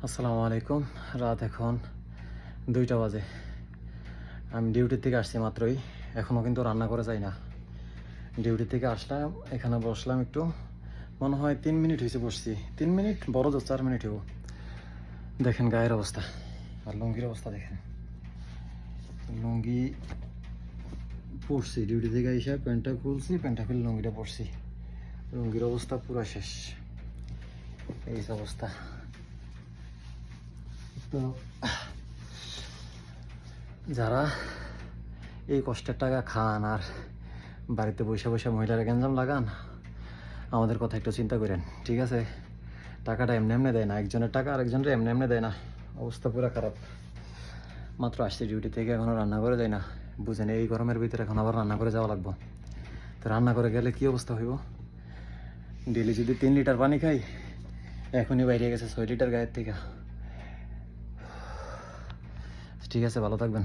আসসালামু আলাইকুম। রাত এখন 2টা বাজে। আমি ডিউটি থেকে আসছি মাত্রই। এখনও কিন্তু রান্না করে যাই না। ডিউটি থেকে আসলাম, এখানে বসলাম একটু। মনে হয় 3 মিনিট হয়েছে বসছি। 3 মিনিট, বড় তো 4 মিনিট হবো। দেখেন গায়ের অবস্থা আর লুঙ্গির অবস্থা দেখেন। লুঙ্গি পরছি ডিউটি থেকে এসে, প্যান্টটা খুলছি, প্যান্টটা খুলে লুঙ্গিটা পরছি। লুঙ্গির অবস্থা পুরো শেষ। এই অবস্থা। তো যারা এই কষ্টের টাকা খান আর বাড়িতে বসে বসে মহিলারা গ্যাঞ্জাম লাগান, আমাদের কথা একটু চিন্তা করেন, ঠিক আছে? টাকাটা এমনি এমনি দেয় না, একজনের টাকা আরেকজনের এমনি এমনি দেয় না। অবস্থা পুরো খারাপ। মাত্র আসছি ডিউটি থেকে, এখনও রান্না করে দেয় না। বুঝেন, এই গরমের ভিতরে এখন আবার রান্না করে যাওয়া লাগবো। তো রান্না করে গেলে কী অবস্থা হইব? ডেলি যদি 3 লিটার পানি খাই, এখনই বাইরে গেছে 6 লিটার গায়ের থেকে। ঠিক আছে, ভালো থাকবেন।